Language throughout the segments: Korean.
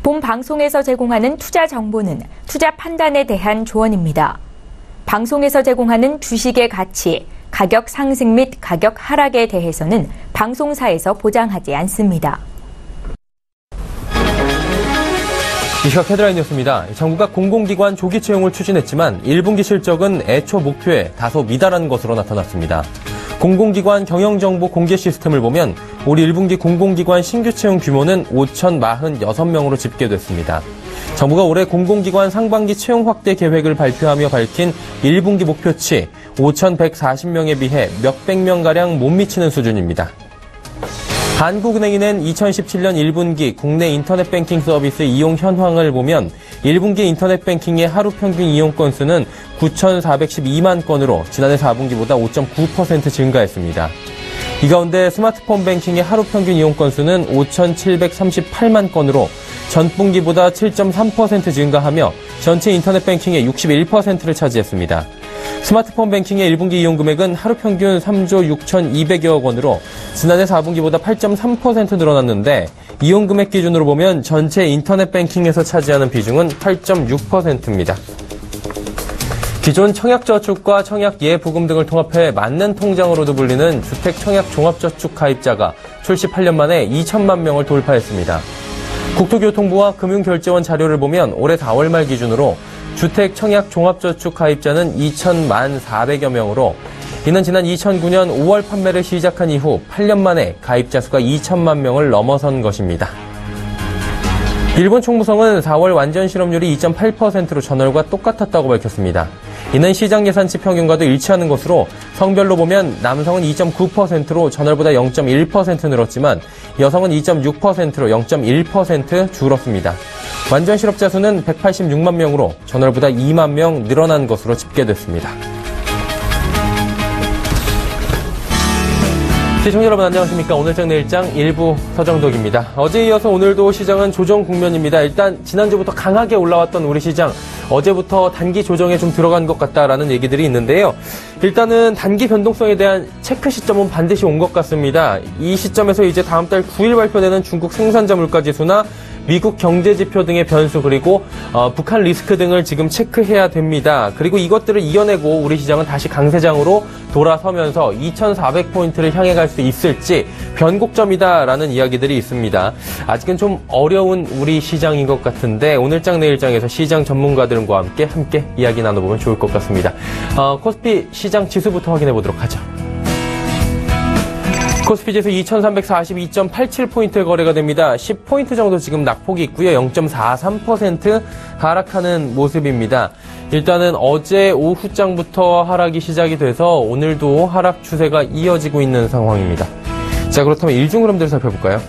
본 방송에서 제공하는 투자 정보는 투자 판단에 대한 조언입니다. 방송에서 제공하는 주식의 가치, 가격 상승 및 가격 하락에 대해서는 방송사에서 보장하지 않습니다. 이 시각 헤드라인 뉴스입니다. 정부가 공공기관 조기 채용을 추진했지만 1분기 실적은 애초 목표에 다소 미달한 것으로 나타났습니다. 공공기관 경영정보 공개 시스템을 보면 올 1분기 공공기관 신규 채용 규모는 5,046명으로 집계됐습니다. 정부가 올해 공공기관 상반기 채용 확대 계획을 발표하며 밝힌 1분기 목표치 5,140명에 비해 몇백 명가량 못 미치는 수준입니다. 한국은행이 낸 2017년 1분기 국내 인터넷 뱅킹 서비스 이용 현황을 보면 1분기 인터넷 뱅킹의 하루 평균 이용 건수는 9,412만 건으로 지난해 4분기보다 5.9% 증가했습니다. 이 가운데 스마트폰 뱅킹의 하루 평균 이용 건수는 5,738만 건으로 전분기보다 7.3% 증가하며 전체 인터넷 뱅킹의 61%를 차지했습니다. 스마트폰 뱅킹의 1분기 이용 금액은 하루 평균 3조 6,200여억 원으로 지난해 4분기보다 8.3% 늘어났는데 이용 금액 기준으로 보면 전체 인터넷 뱅킹에서 차지하는 비중은 8.6%입니다. 기존 청약저축과 청약예부금 등을 통합해 맞는 통장으로도 불리는 주택청약종합저축 가입자가 출시 8년 만에 2천만 명을 돌파했습니다. 국토교통부와 금융결제원 자료를 보면 올해 4월 말 기준으로 주택청약종합저축 가입자는 2,000만 400여 명으로 이는 지난 2009년 5월 판매를 시작한 이후 8년 만에 가입자 수가 2천만 명을 넘어선 것입니다. 일본 총무성은 4월 완전 실업률이 2.8%로 전월과 똑같았다고 밝혔습니다. 이는 시장 예산치 평균과도 일치하는 것으로 성별로 보면 남성은 2.9%로 전월보다 0.1% 늘었지만 여성은 2.6%로 0.1% 줄었습니다. 완전 실업자 수는 186만 명으로 전월보다 2만 명 늘어난 것으로 집계됐습니다. 시청자 여러분 안녕하십니까. 오늘장 내일장 일부 서정덕입니다. 어제에 이어서 오늘도 시장은 조정 국면입니다. 일단 지난주부터 강하게 올라왔던 우리 시장 어제부터 단기 조정에 좀 들어간 것 같다라는 얘기들이 있는데요. 일단은 단기 변동성에 대한 체크 시점은 반드시 온 것 같습니다. 이 시점에서 이제 다음 달 9일 발표되는 중국 생산자 물가지수나 미국 경제지표 등의 변수 그리고 북한 리스크 등을 지금 체크해야 됩니다. 그리고 이것들을 이겨내고 우리 시장은 다시 강세장으로 돌아서면서 2,400포인트를 향해 갈 수 있을지 변곡점이다라는 이야기들이 있습니다. 아직은 좀 어려운 우리 시장인 것 같은데 오늘장 내일장에서 시장 전문가들과 함께 이야기 나눠보면 좋을 것 같습니다. 코스피 시장 지수부터 확인해 보도록 하죠. 코스피 지수 2342.87포인트 거래가 됩니다. 10포인트 정도 지금 낙폭이 있고요. 0.43% 하락하는 모습입니다. 일단은 어제 오후장부터 하락이 시작이 돼서 오늘도 하락 추세가 이어지고 있는 상황입니다. 자, 그렇다면 일중 흐름들을 살펴볼까요?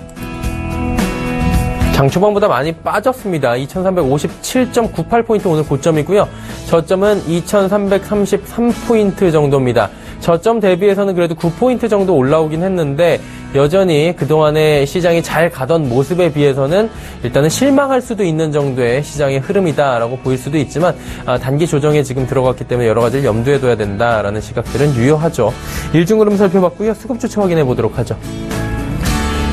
장 초반보다 많이 빠졌습니다. 2357.98포인트 오늘 고점이고요. 저점은 2333포인트 정도입니다. 저점 대비해서는 그래도 9포인트 정도 올라오긴 했는데 여전히 그동안에 시장이 잘 가던 모습에 비해서는 일단은 실망할 수도 있는 정도의 시장의 흐름이다라고 보일 수도 있지만 단기 조정에 지금 들어갔기 때문에 여러 가지를 염두에 둬야 된다라는 시각들은 유효하죠. 일중 흐름 살펴봤고요. 수급 주체 확인해 보도록 하죠.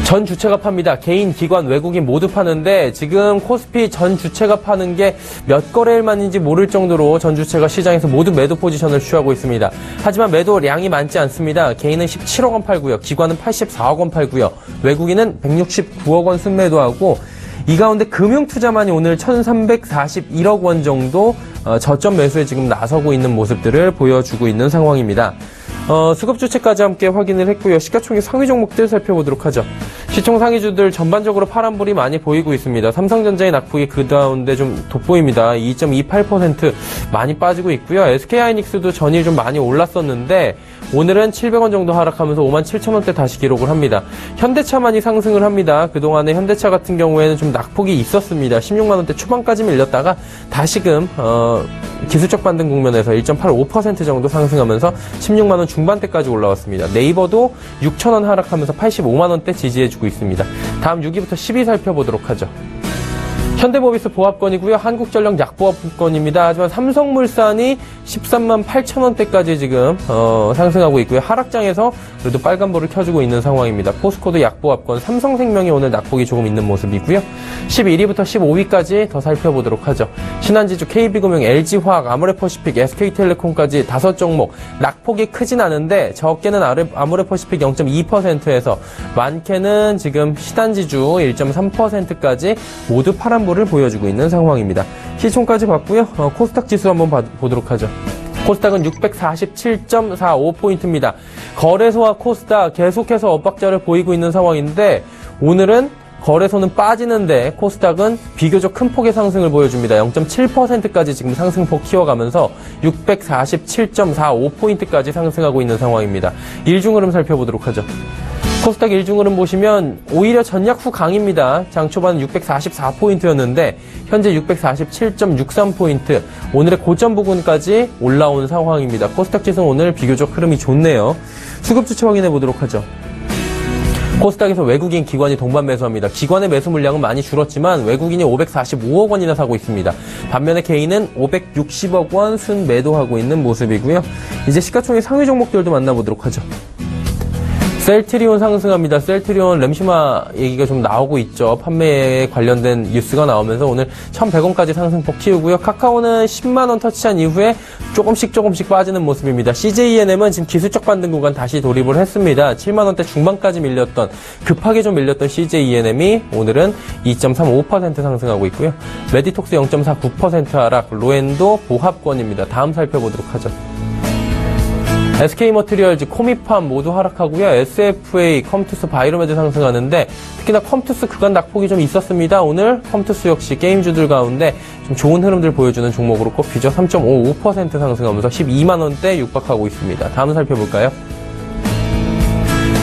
전 주체가 팝니다. 개인, 기관, 외국인 모두 파는데 지금 코스피 전 주체가 파는 게 몇 거래일만인지 모를 정도로 전 주체가 시장에서 모두 매도 포지션을 취하고 있습니다. 하지만 매도량이 많지 않습니다. 개인은 17억 원 팔고요. 기관은 84억 원 팔고요. 외국인은 169억 원 순매도하고 이 가운데 금융투자만이 오늘 1,341억 원 정도 저점 매수에 지금 나서고 있는 모습들을 보여주고 있는 상황입니다. 수급 주체까지 함께 확인을 했고요. 시가총액 상위 종목들 살펴보도록 하죠. 시총 상위주들 전반적으로 파란불이 많이 보이고 있습니다. 삼성전자의 낙폭이 그 가운데 좀 돋보입니다. 2.28% 많이 빠지고 있고요. SK하이닉스도 전일 좀 많이 올랐었는데 오늘은 700원 정도 하락하면서 57,000원대 다시 기록을 합니다. 현대차만이 상승을 합니다. 그동안에 현대차 같은 경우에는 좀 낙폭이 있었습니다. 16만원대 초반까지 밀렸다가 다시금 기술적 반등 국면에서 1.85% 정도 상승하면서 16만원 중반대까지 올라왔습니다. 네이버도 6,000원 하락하면서 85만원대 지지해주고 있습니다. 다음 6위부터 10위 살펴보도록 하죠. 현대모비스 보합권이고요. 한국전력 약보합권입니다. 하지만 삼성물산이 13만 8천 원대까지 지금 상승하고 있고요. 하락장에서 그래도 빨간불을 켜주고 있는 상황입니다. 포스코도 약보합권, 삼성생명이 오늘 낙폭이 조금 있는 모습이고요. 11위부터 15위까지 더 살펴보도록 하죠. 신한지주, KB금융, LG화학, 아모레퍼시픽, SK텔레콤까지 5종목 낙폭이 크진 않은데 적게는 아모레퍼시픽 0.2%에서 많게는 지금 신한지주 1.3%까지 모두 파란불을 보여주고 있는 상황입니다. 시총까지 봤고요. 코스닥 지수 한번 보도록 하죠. 코스닥은 647.45포인트입니다. 거래소와 코스닥 계속해서 엇박자를 보이고 있는 상황인데 오늘은 거래소는 빠지는데 코스닥은 비교적 큰 폭의 상승을 보여줍니다. 0.7%까지 지금 상승폭 키워가면서 647.45포인트까지 상승하고 있는 상황입니다. 일중 흐름 살펴보도록 하죠. 코스닥 일중 흐름 보시면 오히려 전약 후 강입니다. 장 초반 644포인트였는데 현재 647.63포인트, 오늘의 고점 부근까지 올라온 상황입니다. 코스닥 지수는 오늘 비교적 흐름이 좋네요. 수급 주체 확인해 보도록 하죠. 코스닥에서 외국인 기관이 동반 매수합니다. 기관의 매수 물량은 많이 줄었지만 외국인이 545억 원이나 사고 있습니다. 반면에 개인은 560억 원 순 매도하고 있는 모습이고요. 이제 시가총액 상위 종목들도 만나보도록 하죠. 셀트리온 상승합니다. 셀트리온 램시마 얘기가 좀 나오고 있죠. 판매에 관련된 뉴스가 나오면서 오늘 1,100원까지 상승폭 키우고요. 카카오는 10만원 터치한 이후에 조금씩 빠지는 모습입니다. CJENM은 지금 기술적 반등 구간 다시 돌입을 했습니다. 7만원대 중반까지 급하게 좀 밀렸던 CJENM이 오늘은 2.35% 상승하고 있고요. 메디톡스 0.49% 하락, 로엔도 보합권입니다. 다음 살펴보도록 하죠. SK머티리얼즈, 코미팜 모두 하락하고요. SFA, 컴투스, 바이로메드 상승하는데 특히나 컴투스 그간 낙폭이 좀 있었습니다. 오늘 컴투스 역시 게임주들 가운데 좀 좋은 흐름들 보여주는 종목으로 꼽히죠. 3.55% 상승하면서 12만 원대 육박하고 있습니다. 다음 살펴볼까요?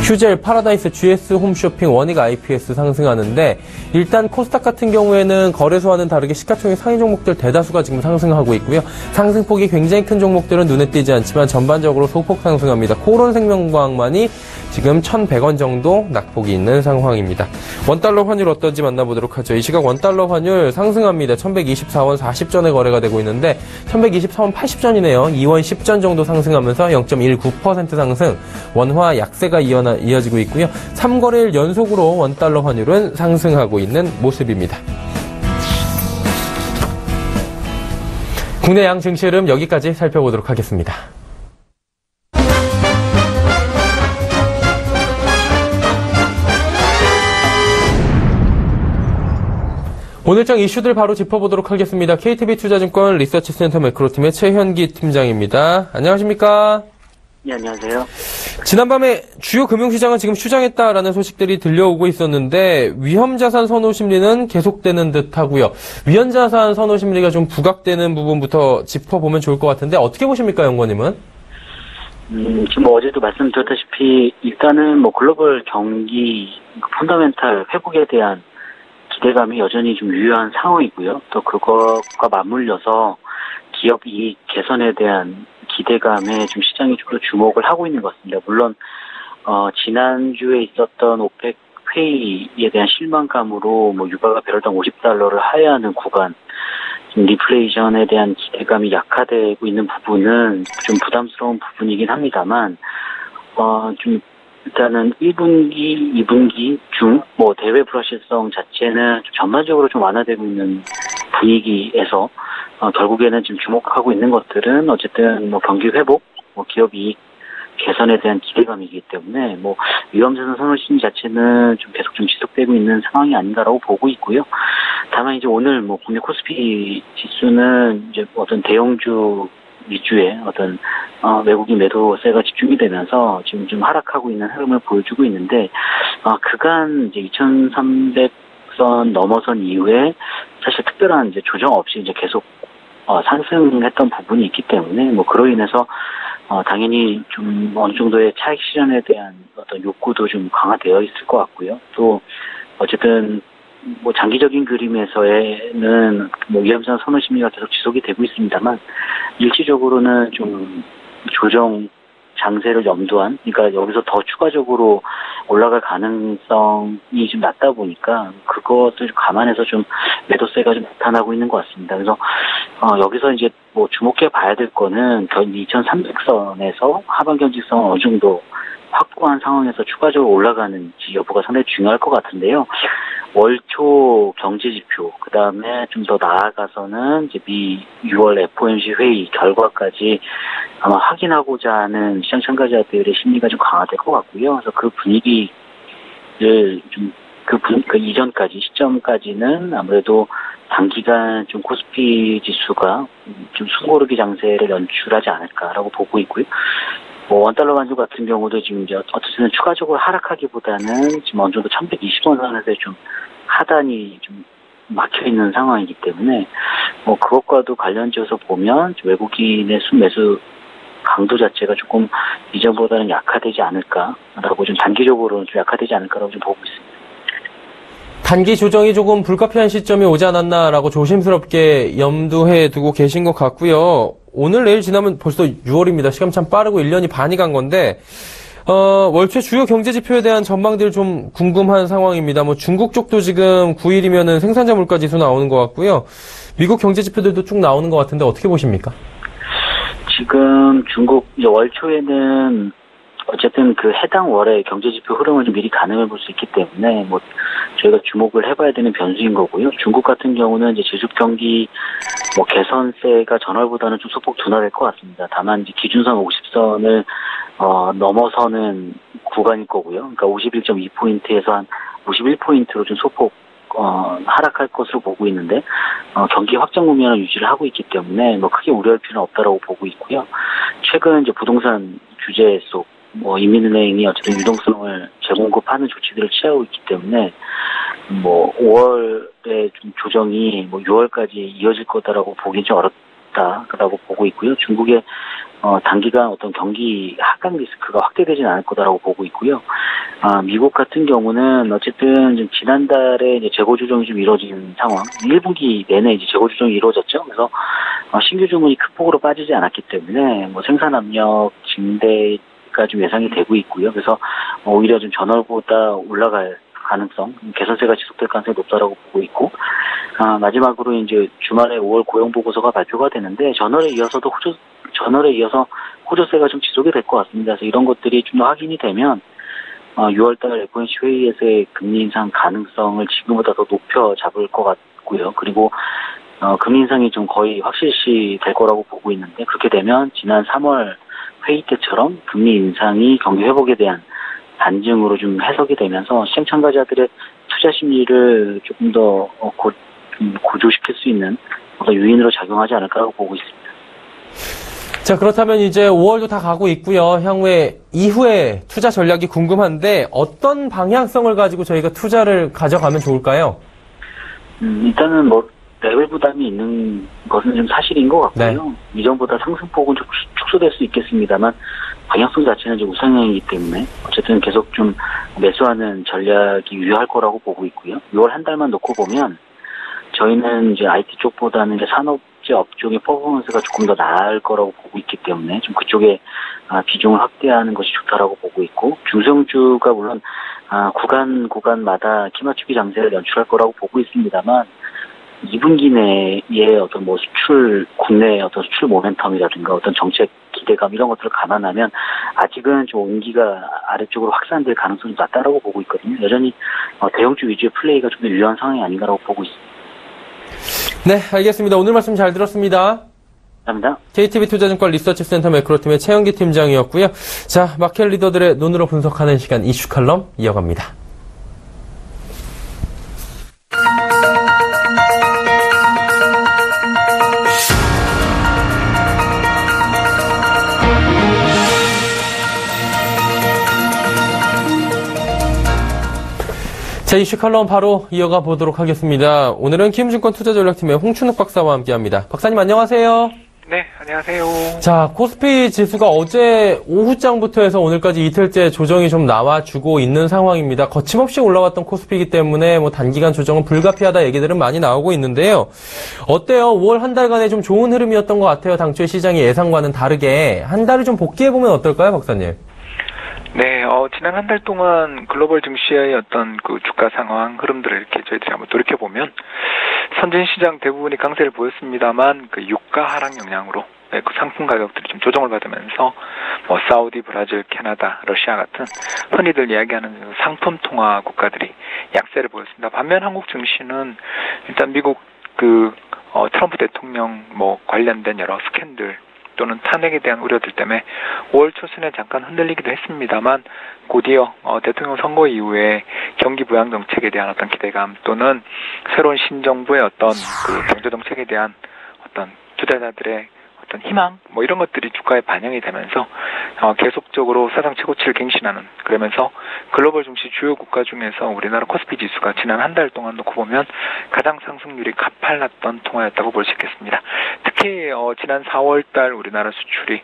휴젤, 파라다이스, GS 홈쇼핑, 원익 IPS 상승하는데 일단 코스닥 같은 경우에는 거래소와는 다르게 시가총액 상위 종목들 대다수가 지금 상승하고 있고요. 상승폭이 굉장히 큰 종목들은 눈에 띄지 않지만 전반적으로 소폭 상승합니다. 코론생명과학만이 지금 1,100원 정도 낙폭이 있는 상황입니다. 원달러 환율 어떤지 만나보도록 하죠. 이 시각 원달러 환율 상승합니다. 1124원 40전에 거래가 되고 있는데 1124원 80전이네요. 2원 10전 정도 상승하면서 0.19% 상승, 원화 약세가 이어지고 있고요. 3거래일 연속으로 원달러 환율은 상승하고 있는 모습입니다. 국내 양 증시 흐름 여기까지 살펴보도록 하겠습니다. 오늘장 이슈들 바로 짚어보도록 하겠습니다. KTB투자증권 리서치센터 매크로팀의 최현기 팀장입니다. 안녕하십니까? 네, 안녕하세요. 지난밤에 주요 금융시장은 지금 휴장했다라는 소식들이 들려오고 있었는데 위험자산 선호 심리는 계속되는 듯하고요. 위험자산 선호 심리가 좀 부각되는 부분부터 짚어보면 좋을 것 같은데 어떻게 보십니까, 연구원님은? 지금 어제도 말씀드렸다시피 일단은 글로벌 경기 펀더멘탈 회복에 대한 기대감이 여전히 좀 유효한 상황이고요. 또 그것과 맞물려서 기업 이익 개선에 대한 기대감에 좀 시장이 좀 더 주목을 하고 있는 것 같습니다. 물론 지난주에 있었던 오펙 회의에 대한 실망감으로 유가가 배럴당 $50를 하회하는 구간, 지금 리플레이션에 대한 기대감이 약화되고 있는 부분은 좀 부담스러운 부분이긴 합니다만 좀 일단은 1분기, 2분기 중 대외 불확실성 자체는 좀 전반적으로 좀 완화되고 있는 분위기에서 결국에는 지금 주목하고 있는 것들은 어쨌든 경기 회복, 기업 이익 개선에 대한 기대감이기 때문에 위험자산 선호 심리 자체는 좀 계속 좀 지속되고 있는 상황이 아닌가라고 보고 있고요. 다만 이제 오늘 국내 코스피 지수는 이제 어떤 대형주 위주의 어떤 외국인 매도세가 집중이 되면서 지금 좀 하락하고 있는 흐름을 보여주고 있는데 그간 이제 2,300선 넘어선 이후에 사실 특별한 이제 조정 없이 이제 계속 상승했던 부분이 있기 때문에 그로 인해서 당연히 좀 어느 정도의 차익 실현에 대한 어떤 욕구도 좀 강화되어 있을 것 같고요. 또 어쨌든 장기적인 그림에서는 위험자산 선호 심리가 계속 지속이 되고 있습니다만 일시적으로는 좀 조정 장세를 염두한, 그러니까 여기서 더 추가적으로 올라갈 가능성이 좀 낮다 보니까 그것을 감안해서 좀 매도세가 좀 나타나고 있는 것 같습니다. 그래서 여기서 이제 뭐 주목해 봐야 될 거는 2300선에서 하방 견직선을 어느 정도 확보한 상황에서 추가적으로 올라가는지 여부가 상당히 중요할 것 같은데요. 월초 경제지표, 그 다음에 좀 더 나아가서는 이제 미 6월 FOMC 회의 결과까지 아마 확인하고자 하는 시장 참가자들의 심리가 좀 강화될 것 같고요. 그래서 그 분위기를 좀 그 이전까지 시점까지는 아무래도 단기간 좀 코스피 지수가 좀 숨고르기 장세를 연출하지 않을까라고 보고 있고요. 뭐 원달러 반도 같은 경우도 지금 이제 어쨌든 추가적으로 하락하기보다는 지금 어느 정도 1120원 선에서 좀 하단이 좀 막혀 있는 상황이기 때문에 뭐 그것과도 관련지어서 보면 외국인의 순매수 강도 자체가 조금 이전보다는 약화되지 않을까라고 좀 단기적으로는 좀 약화되지 않을까라고 좀 보고 있습니다. 단기 조정이 조금 불가피한 시점이 오지 않았나라고 조심스럽게 염두해 두고 계신 것 같고요. 오늘 내일 지나면 벌써 6월입니다. 시간 참 빠르고 1년이 반이 간 건데 월초에 주요 경제 지표에 대한 전망들 좀 궁금한 상황입니다. 뭐 중국 쪽도 지금 9일이면은 생산자 물가 지수 나오는 것 같고요. 미국 경제 지표들도 쭉 나오는 것 같은데 어떻게 보십니까? 지금 중국 이제 월초에는 어쨌든 그 해당 월의 경제지표 흐름을 좀 미리 가늠해 볼 수 있기 때문에 뭐 저희가 주목을 해봐야 되는 변수인 거고요. 중국 같은 경우는 이제 제조업 경기 뭐 개선세가 전월보다는 좀 소폭 둔화될 것 같습니다. 다만 이제 기준선 50선을 넘어서는 구간일 거고요. 그러니까 51.2포인트에서 한 51포인트로 좀 소폭 하락할 것으로 보고 있는데 경기 확장 국면을 유지를 하고 있기 때문에 뭐 크게 우려할 필요는 없다라고 보고 있고요. 최근 이제 부동산 규제 속 뭐 인민은행이 어쨌든 유동성을 재공급하는 조치들을 취하고 있기 때문에 뭐 5월에 좀 조정이 뭐 6월까지 이어질 거다라고 보기 좀 어렵다라고 보고 있고요. 중국의 단기간 어떤 경기 하강 리스크가 확대되지는 않을 거다라고 보고 있고요. 미국 같은 경우는 어쨌든 좀 지난달에 이제 재고 조정이 좀 이루어진 상황, 1분기 내내 이제 재고 조정이 이루어졌죠. 그래서 신규 주문이 큰 폭으로 빠지지 않았기 때문에 뭐 생산 압력 증대가 좀 예상이 되고 있고요. 그래서 오히려 좀 전월보다 올라갈 가능성, 개선세가 지속될 가능성이 높다라고 보고 있고, 마지막으로 이제 주말에 5월 고용 보고서가 발표가 되는데 전월에 이어서 호조세가 좀 지속이 될 것 같습니다. 그래서 이런 것들이 좀 더 확인이 되면 6월달 FOMC 회의에서의 금리 인상 가능성을 지금보다 더 높여 잡을 것 같고요. 그리고 금리 인상이 좀 거의 확실시 될 거라고 보고 있는데 그렇게 되면 지난 3월 회의 때처럼 금리 인상이 경기 회복에 대한 반증으로 좀 해석이 되면서 시장 참가자들의 투자 심리를 조금 더 고조시킬 수 있는 요인으로 작용하지 않을까라고 보고 있습니다. 자, 그렇다면 이제 5월도 다 가고 있고요. 향후에 이후에 투자 전략이 궁금한데 어떤 방향성을 가지고 저희가 투자를 가져가면 좋을까요? 일단은 뭐 레벨 부담이 있는 것은 좀 사실인 것 같고요. 네. 이전보다 상승폭은 좀 축소될 수 있겠습니다만 방향성 자체는 좀 우상향이기 때문에 어쨌든 계속 좀 매수하는 전략이 유효할 거라고 보고 있고요. 6월 한 달만 놓고 보면 저희는 이제 IT 쪽보다는 이제 산업재 업종의 퍼포먼스가 조금 더 나을 거라고 보고 있기 때문에 좀 그쪽에 비중을 확대하는 것이 좋다라고 보고 있고 중소형주가 물론 구간마다 키맞추기 장세를 연출할 거라고 보고 있습니다만 2분기 내에 어떤 뭐 국내 어떤 수출 모멘텀이라든가 어떤 정책 기대감 이런 것들을 감안하면 아직은 좀 온기가 아래쪽으로 확산될 가능성이 낮다라고 보고 있거든요. 여전히 대형주 위주의 플레이가 좀 더 유효한 상황이 아닌가라고 보고 있습니다. 네, 알겠습니다. 오늘 말씀 잘 들었습니다. 감사합니다. KTB투자증권 리서치센터 매크로팀의 최영기 팀장이었고요. 자, 마켓 리더들의 눈으로 분석하는 시간 이슈 칼럼 이어갑니다. 자, 이슈 칼럼 바로 이어가 보도록 하겠습니다. 오늘은 키움증권 투자전략팀의 홍춘욱 박사와 함께합니다. 박사님 안녕하세요. 네, 안녕하세요. 자, 코스피 지수가 어제 오후장부터 해서 오늘까지 이틀째 조정이 좀 나와주고 있는 상황입니다. 거침없이 올라왔던 코스피이기 때문에 뭐 단기간 조정은 불가피하다 얘기들은 많이 나오고 있는데요. 어때요? 5월 한 달간의 좀 좋은 흐름이었던 것 같아요. 당초에 시장이 예상과는 다르게. 한 달을 좀 복귀해보면 어떨까요, 박사님? 네, 지난 한 달 동안 글로벌 증시의 어떤 그 주가 상황 흐름들을 이렇게 저희들이 한번 돌이켜보면 선진 시장 대부분이 강세를 보였습니다만 그 유가 하락 영향으로 그 상품 가격들이 좀 조정을 받으면서 뭐 사우디, 브라질, 캐나다, 러시아 같은 흔히들 이야기하는 상품 통화 국가들이 약세를 보였습니다. 반면 한국 증시는 일단 미국 트럼프 대통령 뭐 관련된 여러 스캔들 또는 탄핵에 대한 우려들 때문에 5월 초순에 잠깐 흔들리기도 했습니다만 곧이어 대통령 선거 이후에 경기 부양 정책에 대한 어떤 기대감 또는 새로운 신정부의 어떤 그 경제 정책에 대한 어떤 투자자들의 어떤 희망 뭐 이런 것들이 주가에 반영이 되면서 계속적으로 사상 최고치를 갱신하는 그러면서 글로벌 증시 주요 국가 중에서 우리나라 코스피 지수가 지난 한 달 동안 놓고 보면 가장 상승률이 가팔랐던 통화였다고 볼 수 있겠습니다. 특히 지난 4월달 우리나라 수출이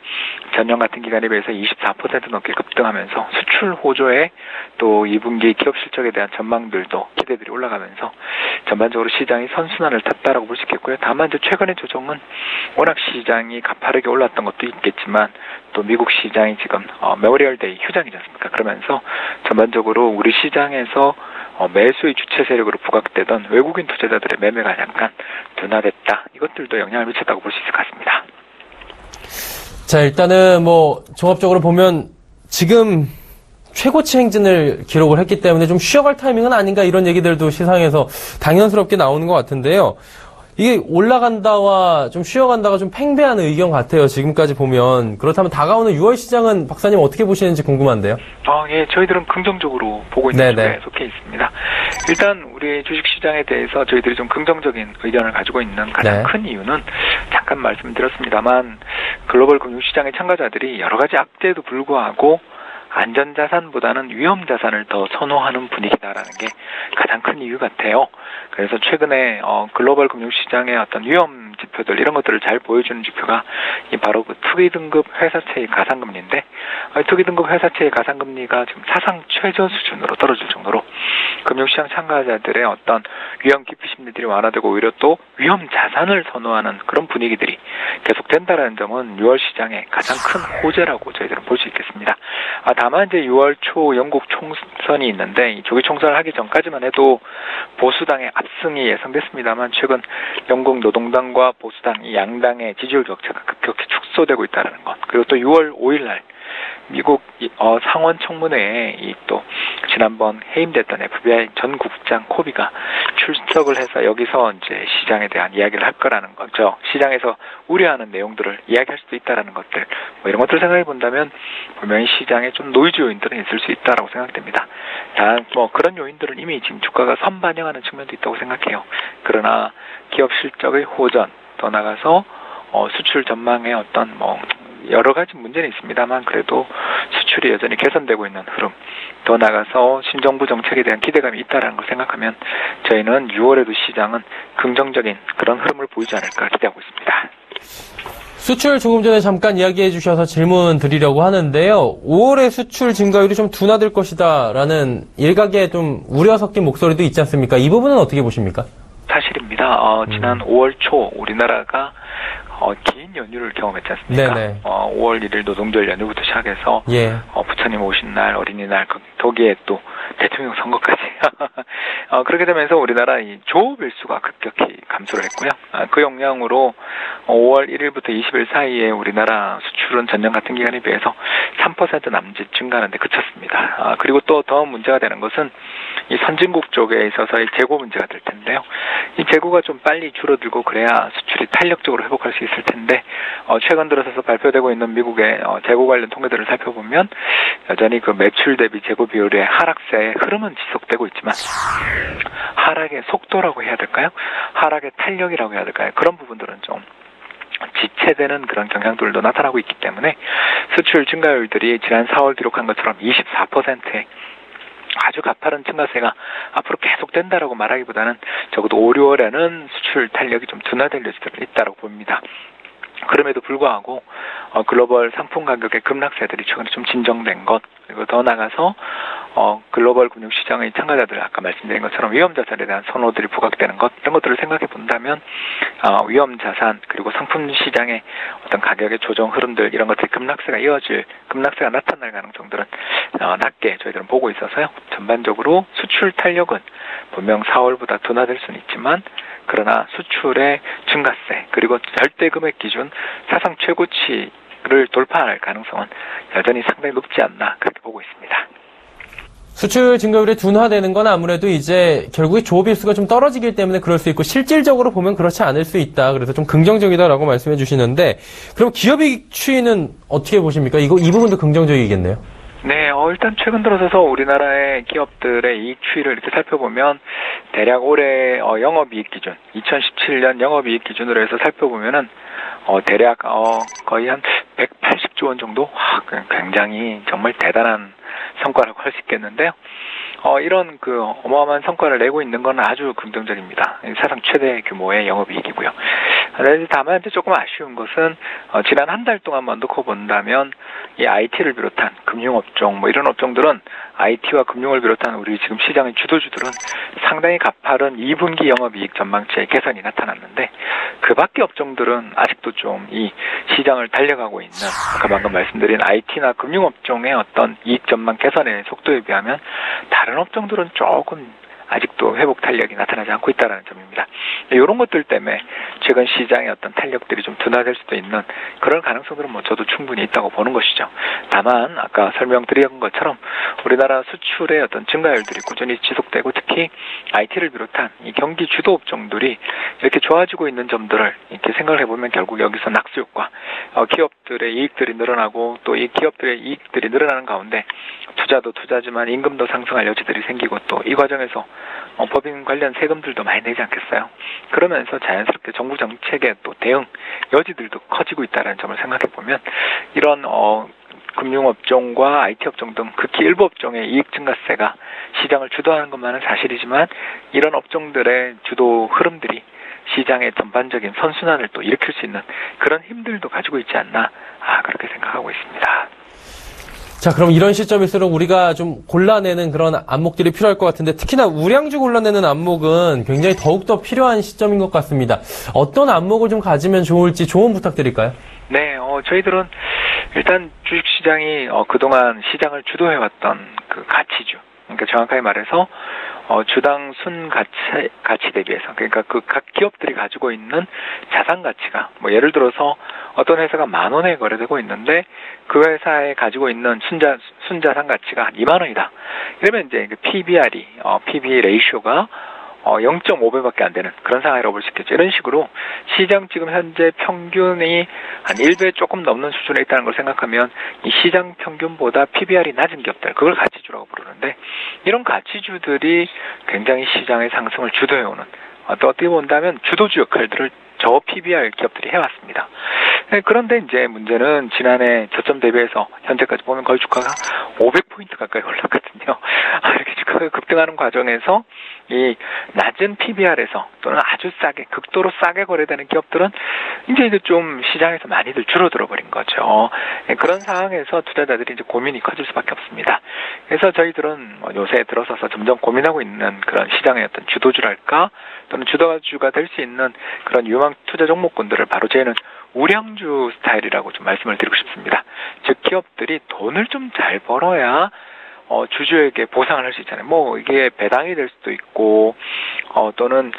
전년 같은 기간에 비해서 24% 넘게 급등하면서 수출 호조에 또 2분기 기업 실적에 대한 전망들도 기대들이 올라가면서 전반적으로 시장이 선순환을 탔다라고 볼 수 있겠고요. 다만 이제 최근의 조정은 워낙 시장이 가파르게 올랐던 것도 있겠지만 또 미국 시장이 지금 메모리얼 데이 휴장이지 않습니까? 그러면서 전반적으로 우리 시장에서 매수의 주체 세력으로 부각되던 외국인 투자자들의 매매가 약간 둔화됐다. 이것들도 영향을 미쳤다고 볼 수 있을 것 같습니다. 자, 일단은 뭐 종합적으로 보면 지금 최고치 행진을 기록을 했기 때문에 좀 쉬어갈 타이밍은 아닌가 이런 얘기들도 시상에서 당연스럽게 나오는 것 같은데요. 이게 올라간다와 좀 쉬어간다가 좀 팽배한 의견 같아요. 지금까지 보면. 그렇다면 다가오는 6월 시장은 박사님 어떻게 보시는지 궁금한데요. 예, 저희들은 긍정적으로 보고 있는 쪽에 속해 있습니다. 일단 우리 주식시장에 대해서 저희들이 좀 긍정적인 의견을 가지고 있는 가장 큰 이유는 잠깐 말씀드렸습니다만 글로벌 금융시장의 참가자들이 여러 가지 악재에도 불구하고 안전자산보다는 위험자산을 더 선호하는 분위기다라는 게 가장 큰 이유 같아요. 그래서 최근에 글로벌 금융시장의 어떤 위험 지표들 이런 것들을 잘 보여주는 지표가 바로 그 투기등급 회사채의 가상금리인데 투기등급 회사채의 가상금리가 지금 사상 최저 수준으로 떨어질 정도로 금융시장 참가자들의 어떤 위험 기피 심리들이 완화되고 오히려 또 위험 자산을 선호하는 그런 분위기들이 계속된다는 점은 6월 시장의 가장 큰 호재라고 저희들은 볼 수 있겠습니다. 다만 이제 6월 초 영국 총선이 있는데 이 조기 총선을 하기 전까지만 해도 보수당의 압승이 예상됐습니다만 최근 영국 노동당과 보수당 이 양당의 지지율 격차가 급격히 축소되고 있다는 것. 그리고 또 6월 5일 날 미국 상원 청문회에 이 또 지난번 해임됐던 FBI 전 국장 코비가 출석을 해서 여기서 이제 시장에 대한 이야기를 할 거라는 거죠. 시장에서 우려하는 내용들을 이야기할 수도 있다라는 것들, 뭐 이런 것들 생각해 본다면 분명히 시장에 좀 노이즈 요인들은 있을 수 있다라고 생각됩니다. 단 뭐 그런 요인들은 이미 지금 주가가 선반영하는 측면도 있다고 생각해요. 그러나 기업 실적의 호전, 더 나가서 수출 전망의 어떤 뭐 여러 가지 문제는 있습니다만 그래도 수출이 여전히 개선되고 있는 흐름, 더 나가서 신정부 정책에 대한 기대감이 있다는 걸 생각하면 저희는 6월에도 시장은 긍정적인 그런 흐름을 보이지 않을까 기대하고 있습니다. 수출 조금 전에 잠깐 이야기해 주셔서 질문 드리려고 하는데요. 5월에 수출 증가율이 좀 둔화될 것이다라는 일각의 좀 우려 섞인 목소리도 있지 않습니까? 이 부분은 어떻게 보십니까? 사실입니다. 지난 5월 초 우리나라가 긴 연휴를 경험했지 않습니까? 5월 1일 노동절 연휴부터 시작해서 부처님 오신 날, 어린이날, 거기에 또 대통령 선거까지 그렇게 되면서 우리나라 이 조업 일수가 급격히 감소를 했고요. 그 영향으로 5월 1일부터 20일 사이에 우리나라 수출은 전년 같은 기간에 비해서 3% 남짓 증가하는 데 그쳤습니다. 그리고 또 더 문제가 되는 것은 이 선진국 쪽에 있어서의 재고 문제가 될 텐데요. 이 재고가 좀 빨리 줄어들고 그래야 수출이 탄력적으로 회복할 수 있을 텐데 최근 들어서 발표되고 있는 미국의 재고 관련 통계들을 살펴보면 여전히 그 매출 대비 재고 비율의 하락세의 흐름은 지속되고 있지만 하락의 속도라고 해야 될까요? 하락의 탄력이라고 해야 될까요? 그런 부분들은 좀 지체되는 그런 경향들도 나타나고 있기 때문에 수출 증가율들이 지난 4월 기록한 것처럼 24%의 아주 가파른 증가세가 앞으로 계속된다라고 말하기보다는 적어도 5, 6월에는 수출 탄력이 좀 둔화될 수도 있다고 봅니다. 그럼에도 불구하고 글로벌 상품 가격의 급락세들이 최근에 좀 진정된 것, 그리고 더 나아가서 글로벌 금융시장의 참가자들 아까 말씀드린 것처럼 위험자산에 대한 선호들이 부각되는 것, 이런 것들을 생각해 본다면 위험자산 그리고 상품 시장의 어떤 가격의 조정 흐름들, 이런 것들이 급락세가 나타날 가능성들은 낮게 저희들은 보고 있어서요. 전반적으로 수출 탄력은 분명 4월보다 둔화될 수는 있지만, 그러나 수출의 증가세 그리고 절대 금액 기준 사상 최고치를 돌파할 가능성은 여전히 상당히 높지 않나, 그렇게 보고 있습니다. 수출 증가율이 둔화되는 건 아무래도 이제 결국에 조업 일수가 좀 떨어지기 때문에 그럴 수 있고, 실질적으로 보면 그렇지 않을 수 있다. 그래서 좀 긍정적이다라고 말씀해 주시는데, 그럼 기업이익 추이는 어떻게 보십니까? 이 부분도 긍정적이겠네요. 네, 일단 최근 들어서서 우리나라의 기업들의 이익 추이를 이렇게 살펴보면, 대략 올해 영업이익 기준, 2017년 영업이익 기준으로 해서 살펴보면은 대략 거의 한 180조 원 정도, 굉장히 정말 대단한 성과라고 할 수 있겠는데요. 이런 그 어마어마한 성과를 내고 있는 건 아주 긍정적입니다. 사상 최대 규모의 영업이익이고요. 다만 이제 조금 아쉬운 것은 지난 한 달 동안만 놓고 본다면 이 IT를 비롯한 금융업종 이런 업종들은, IT와 금융을 비롯한 우리 지금 시장의 주도주들은 상당히 가파른 2분기 영업이익 전망치의 개선이 나타났는데, 그 밖의 업종들은 아직도 좀 이 시장을 달려가고 있는, 아까 방금 말씀드린 IT나 금융업종의 어떤 이익 전망 개선의 속도에 비하면 다른 업종들은 조금 아직도 회복 탄력이 나타나지 않고 있다는 점입니다. 이런 것들 때문에 최근 시장의 어떤 탄력들이 좀 둔화될 수도 있는 그런 가능성들은 저도 충분히 있다고 보는 것이죠. 다만 아까 설명드린 것처럼 우리나라 수출의 어떤 증가율들이 꾸준히 지속되고, 특히 IT를 비롯한 이 경기 주도 업종들이 이렇게 좋아지고 있는 점들을 이렇게 생각을 해보면, 결국 여기서 낙수효과, 기업들의 이익들이 늘어나고, 또 이 기업들의 이익들이 늘어나는 가운데 투자도 투자지만 임금도 상승할 여지들이 생기고, 또 이 과정에서 법인 관련 세금들도 많이 내지 않겠어요. 그러면서 자연스럽게 정부 정책의 또 대응 여지들도 커지고 있다는 점을 생각해 보면, 이런 금융업종과 IT업종 등 극히 일부 업종의 이익 증가세가 시장을 주도하는 것만은 사실이지만, 이런 업종들의 주도 흐름들이 시장의 전반적인 선순환을 또 일으킬 수 있는 그런 힘들도 가지고 있지 않나, 그렇게 생각하고 있습니다. 자, 그럼 이런 시점일수록 우리가 좀 골라내는 그런 안목들이 필요할 것 같은데, 특히나 우량주 골라내는 안목은 굉장히 더욱더 필요한 시점인 것 같습니다. 어떤 안목을 좀 가지면 좋을지 조언 부탁드릴까요? 네, 저희들은 일단 주식시장이 그동안 시장을 주도해왔던 그 가치주, 그러니까 정확하게 말해서 주당 순 가치 대비해서, 그러니까 그 각 기업들이 가지고 있는 자산 가치가, 예를 들어서 어떤 회사가 10,000원에 거래되고 있는데 그 회사에 가지고 있는 순자산 가치가 한 20,000원이다. 이러면 이제 그 PBR이, PB 레이쇼가 0.5배밖에 안 되는 그런 상황이라고 볼 수 있겠죠. 이런 식으로 시장 지금 현재 평균이 한 1배 조금 넘는 수준에 있다는 걸 생각하면, 이 시장 평균보다 PBR이 낮은 기업들, 그걸 가치주라고 부르는데, 이런 가치주들이 굉장히 시장의 상승을 주도해오는, 또 어떻게 본다면 주도주 역할들을 저 PBR 기업들이 해왔습니다. 그런데 이제 문제는 지난해 저점 대비해서 현재까지 보면 거의 주가가 500포인트 가까이 올랐거든요. 이렇게 주가가 급등하는 과정에서 이 낮은 PBR에서 또는 아주 싸게, 극도로 싸게 거래되는 기업들은 이제 좀 시장에서 많이들 줄어들어 버린 거죠. 그런 상황에서 투자자들이 이제 고민이 커질 수밖에 없습니다. 그래서 저희들은 요새 들어서서 점점 고민하고 있는 그런 시장의 어떤 주도주랄까, 또는 주도주가 될 수 있는 그런 유망 투자 종목군들을 바로 저희는 우량주 스타일이라고 좀 말씀을 드리고 싶습니다. 즉, 기업들이 돈을 좀 잘 벌어야 주주에게 보상을 할 수 있잖아요. 이게 배당이 될 수도 있고, 또는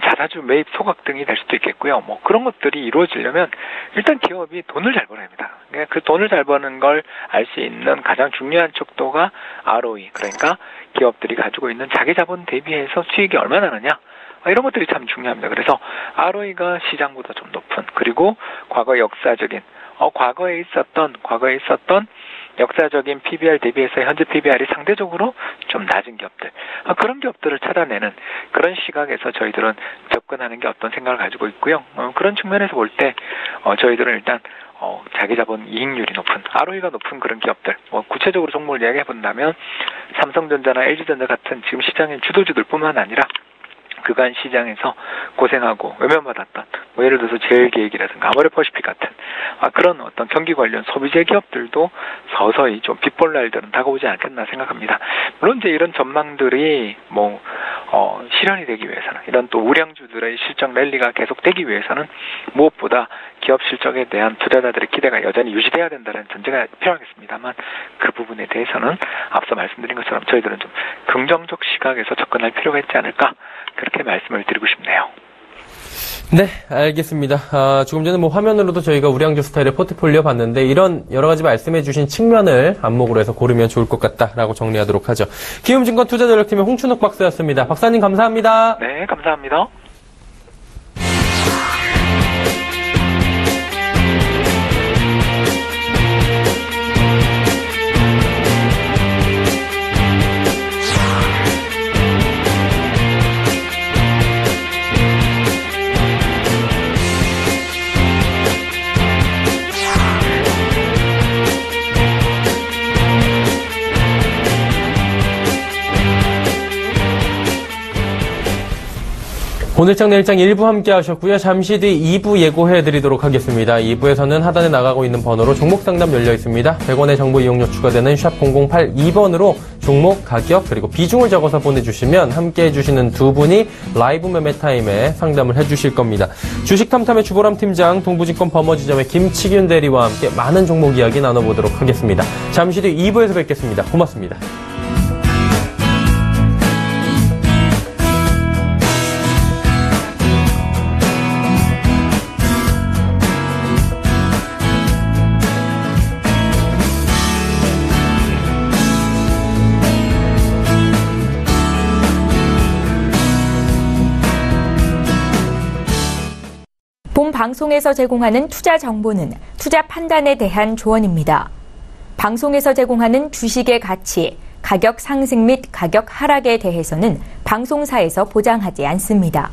자사주 매입 소각 등이 될 수도 있겠고요. 그런 것들이 이루어지려면 일단 기업이 돈을 잘 벌어야 합니다. 그 돈을 잘 버는 걸 알 수 있는 가장 중요한 척도가 ROE, 그러니까 기업들이 가지고 있는 자기 자본 대비해서 수익이 얼마나 나느냐, 이런 것들이 참 중요합니다. 그래서 ROE가 시장보다 좀 높은, 그리고 과거의 역사적인, 과거에 있었던 역사적인 PBR 대비해서 현재 PBR이 상대적으로 좀 낮은 기업들, 그런 기업들을 찾아내는 그런 시각에서 저희들은 접근하는 게 어떤 생각을 가지고 있고요. 그런 측면에서 볼 때 저희들은 일단 자기 자본 이익률이 높은, ROE가 높은 그런 기업들, 구체적으로 종목을 이야기해 본다면 삼성전자나 LG전자 같은 지금 시장의 주도주들뿐만 아니라 그간 시장에서 고생하고 외면받았던 뭐 예를 들어서 제일계획이라든가 아모레퍼시픽 같은 그런 어떤 경기 관련 소비재 기업들도 서서히 좀 빛볼 날들은 다가오지 않겠나 생각합니다. 물론 이제 이런 전망들이 실현이 되기 위해서는 이런 또 우량주들의 실적 랠리가 계속되기 위해서는 무엇보다 기업 실적에 대한 투자자들의 기대가 여전히 유지돼야 된다는 전제가 필요하겠습니다만 그 부분에 대해서는 앞서 말씀드린 것처럼 저희들은 좀 긍정적 시각에서 접근할 필요가 있지 않을까 그렇게 말씀을 드리고 싶네요. 네, 알겠습니다. 조금 전에 화면으로도 저희가 우량주 스타일의 포트폴리오 봤는데 이런 여러 가지 말씀해 주신 측면을 안목으로 해서 고르면 좋을 것 같다라고 정리하도록 하죠. 기움증권 투자전략팀의 홍춘욱 박사였습니다. 박사님 감사합니다. 네, 감사합니다. 오늘장 내일장 1부 함께 하셨고요. 잠시 뒤 2부 예고해드리도록 하겠습니다. 2부에서는 하단에 나가고 있는 번호로 종목 상담 열려 있습니다. 100원의 정보 이용료 추가되는 샵 0082번으로 종목, 가격, 그리고 비중을 적어서 보내주시면 함께 해주시는 두 분이 라이브 매매 타임에 상담을 해주실 겁니다. 주식탐탐의 주보람 팀장, 동부증권 범어지점의 김치균 대리와 함께 많은 종목 이야기 나눠보도록 하겠습니다. 잠시 뒤 2부에서 뵙겠습니다. 고맙습니다. 본 방송에서 제공하는 투자 정보는 투자 판단에 대한 조언입니다. 방송에서 제공하는 주식의 가치, 가격 상승 및 가격 하락에 대해서는 방송사에서 보장하지 않습니다.